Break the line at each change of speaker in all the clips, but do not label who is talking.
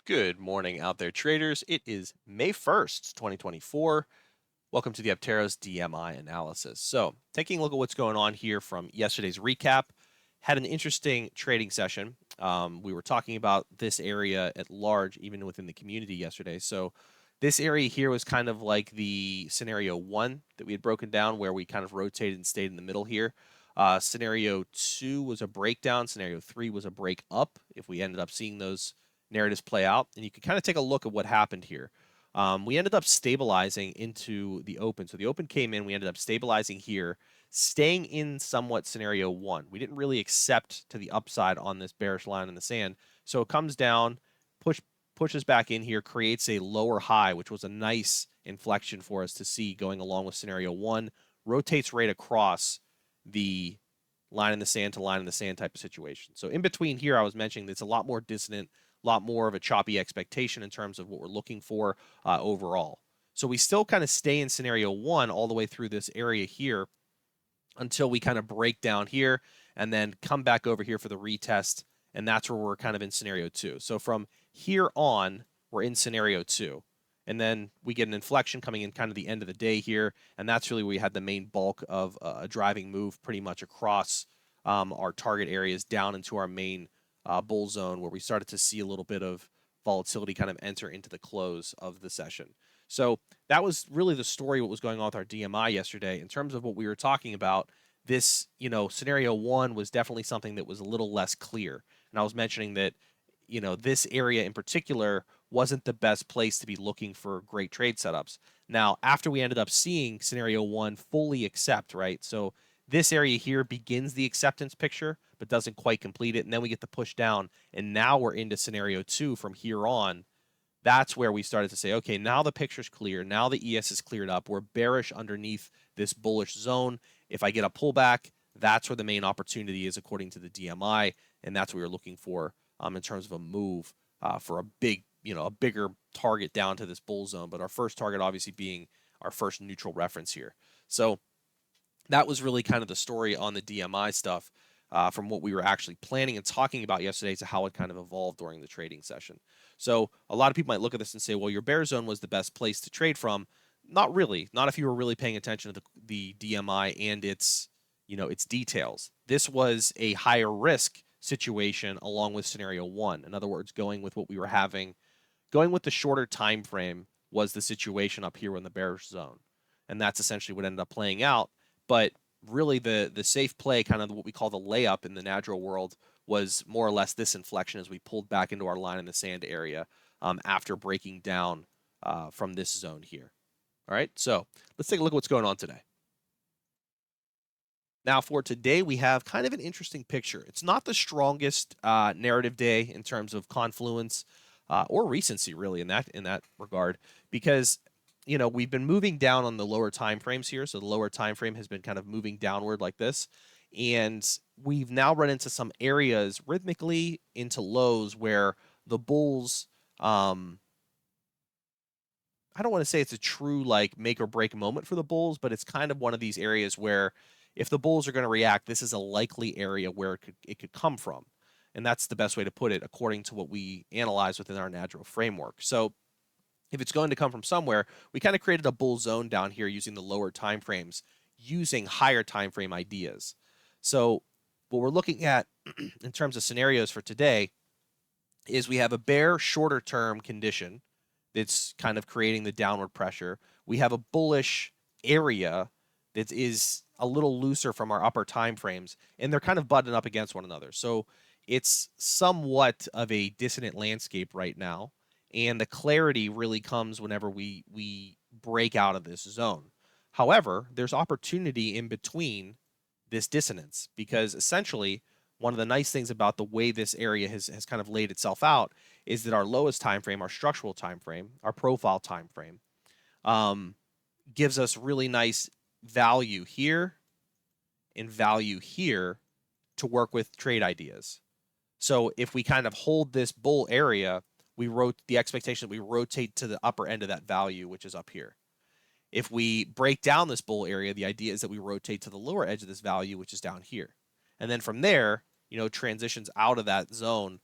Good morning out there, traders. It is May 1st, 2024. Welcome to the Apteros DMI analysis. So, taking a look at what's going on here from yesterday's recap, had an interesting trading session. We were talking about this area at large, even within the community yesterday. So, this area here was kind of like the scenario one that we had broken down, where we kind of rotated and stayed in the middle here. Scenario two was a breakdown. Scenario three was a break up. If we ended up seeing those narratives play out, and you can kind of take a look at what happened here. We ended up stabilizing into the open. So the open came in, we ended up stabilizing here, staying in somewhat scenario one. We didn't really accept to the upside on this bearish line in the sand. So it comes down, pushes back in here, creates a lower high, which was a nice inflection for us to see going along with scenario one, rotates right across the line in the sand to line in the sand type of situation. So in between here, I was mentioning that it's a lot more dissonant, a lot more of a choppy expectation in terms of what we're looking for overall. So we still kind of stay in scenario one all the way through this area here until we kind of break down here and then come back over here for the retest. And that's where we're kind of in scenario two. So from here on, we're in scenario two. And then we get an inflection coming in kind of the end of the day here. And that's really where we had the main bulk of a driving move pretty much across our target areas down into our main bull zone, where we started to see a little bit of volatility kind of enter into the close of the session. So that was really the story, what was going on with our DMI yesterday. In terms of what we were talking about, this, scenario one was definitely something that was a little less clear. And I was mentioning that, this area in particular wasn't the best place to be looking for great trade setups. Now, after we ended up seeing scenario one fully accept, right? So this area here begins the acceptance picture, but doesn't quite complete it. And then we get the push down. And now we're into scenario two from here on. That's where we started to say, okay, now the picture's clear. Now the ES is cleared up. We're bearish underneath this bullish zone. If I get a pullback, that's where the main opportunity is according to the DMI. And that's what we're looking for in terms of a move for a bigger target down to this bull zone. But our first target obviously being our first neutral reference here. So that was really kind of the story on the DMI stuff from what we were actually planning and talking about yesterday to how it kind of evolved during the trading session. So a lot of people might look at this and say, well, your bear zone was the best place to trade from. Not really. Not if you were really paying attention to the DMI and its details. This was a higher risk situation along with scenario one. In other words, going with what we were having, going with the shorter time frame was the situation up here in the bearish zone. And that's essentially what ended up playing out. But really the safe play, kind of what we call the layup in the natural world, was more or less this inflection as we pulled back into our line in the sand area after breaking down from this zone here. All right, so let's take a look at what's going on today. Now, for today, we have kind of an interesting picture. It's not the strongest narrative day in terms of confluence or recency, really, in that regard, because we've been moving down on the lower time frames here. So the lower time frame has been kind of moving downward like this, and we've now run into some areas rhythmically into lows where the bulls. I don't want to say it's a true like make or break moment for the bulls, but it's kind of one of these areas where if the bulls are going to react, this is a likely area where it could come from. And that's the best way to put it according to what we analyze within our natural framework. So if it's going to come from somewhere, we kind of created a bull zone down here using the lower time frames, using higher time frame ideas. So what we're looking at in terms of scenarios for today is we have a bear shorter term condition that's kind of creating the downward pressure. We have a bullish area that is a little looser from our upper time frames, and they're kind of buttoned up against one another. So it's somewhat of a dissonant landscape right now, and the clarity really comes whenever we break out of this zone. However, there's opportunity in between this dissonance, because essentially one of the nice things about the way this area has kind of laid itself out is that our lowest time frame, our structural time frame, our profile time frame, gives us really nice value here and value here to work with trade ideas. So if we kind of hold this bull area, the expectation that we rotate to the upper end of that value, which is up here. If we break down this bull area, the idea is that we rotate to the lower edge of this value, which is down here. And then from there, transitions out of that zone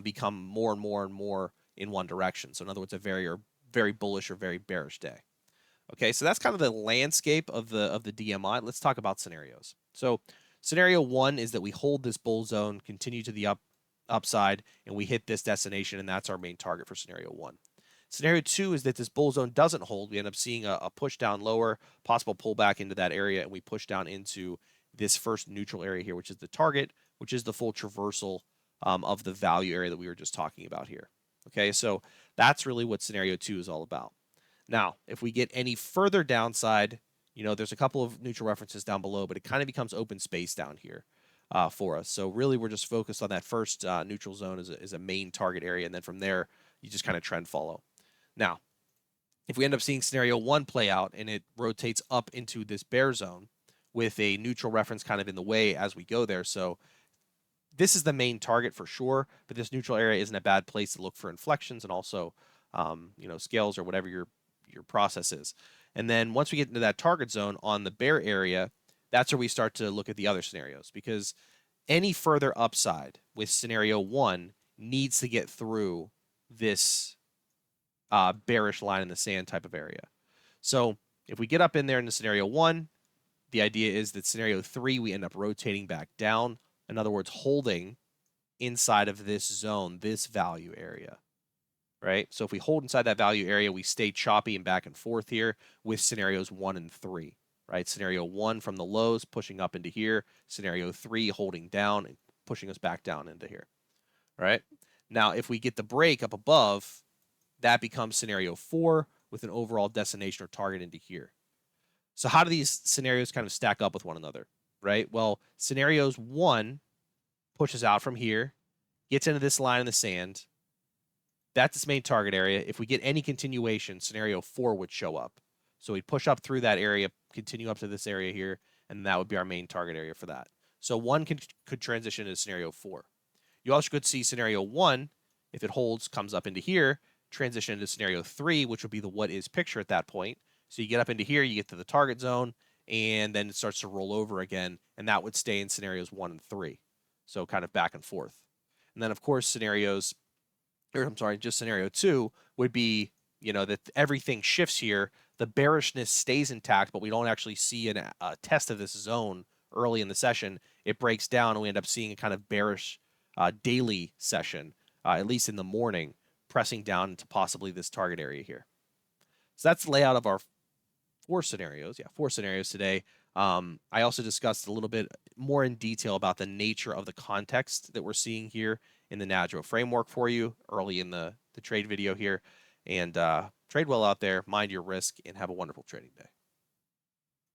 become more and more and more in one direction. So in other words, a very bullish or very bearish day. Okay, so that's kind of the landscape of the DMI. Let's talk about scenarios. So scenario one is that we hold this bull zone, continue to the upside, and we hit this destination, and that's our main target for scenario one. Scenario two is that this bull zone doesn't hold. We end up seeing a push down lower, possible pullback into that area, and we push down into this first neutral area here, which is the target, which is the full traversal of the value area that we were just talking about here. Okay, so that's really what scenario two is all about. Now, if we get any further downside, there's a couple of neutral references down below, but it kind of becomes open space down here for us. So really, we're just focused on that first neutral zone as a main target area, and then from there, you just kind of trend follow. Now, if we end up seeing scenario one play out and it rotates up into this bear zone with a neutral reference kind of in the way as we go there, so this is the main target for sure, but this neutral area isn't a bad place to look for inflections and also, scales or whatever your process is. And then once we get into that target zone on the bear area, that's where we start to look at the other scenarios, because any further upside with scenario one needs to get through this bearish line in the sand type of area. So if we get up in there into scenario one, the idea is that scenario three, we end up rotating back down. In other words, holding inside of this zone, this value area, right? So if we hold inside that value area, we stay choppy and back and forth here with scenarios one and three, right? Scenario one from the lows pushing up into here. Scenario three holding down and pushing us back down into here, right? Now, if we get the break up above, that becomes scenario four with an overall destination or target into here. So how do these scenarios kind of stack up with one another, right? Well, scenarios one pushes out from here, gets into this line in the sand. That's its main target area. If we get any continuation, scenario four would show up. So we'd push up through that area, continue up to this area here, and that would be our main target area for that. So one could transition into scenario four. You also could see scenario one, if it holds, comes up into here, transition into scenario three, which would be the what is picture at that point. So you get up into here, you get to the target zone, and then it starts to roll over again, and that would stay in scenarios one and three. So kind of back and forth. And then, of course, just scenario two would be, that everything shifts here. The bearishness stays intact, but we don't actually see a test of this zone early in the session. It breaks down, and we end up seeing a kind of bearish daily session, at least in the morning, pressing down into possibly this target area here. So that's the layout of our four scenarios today. I also discussed a little bit more in detail about the nature of the context that we're seeing here in the NADRO framework for you early in the trade video here. And trade well out there, mind your risk, and have a wonderful trading day.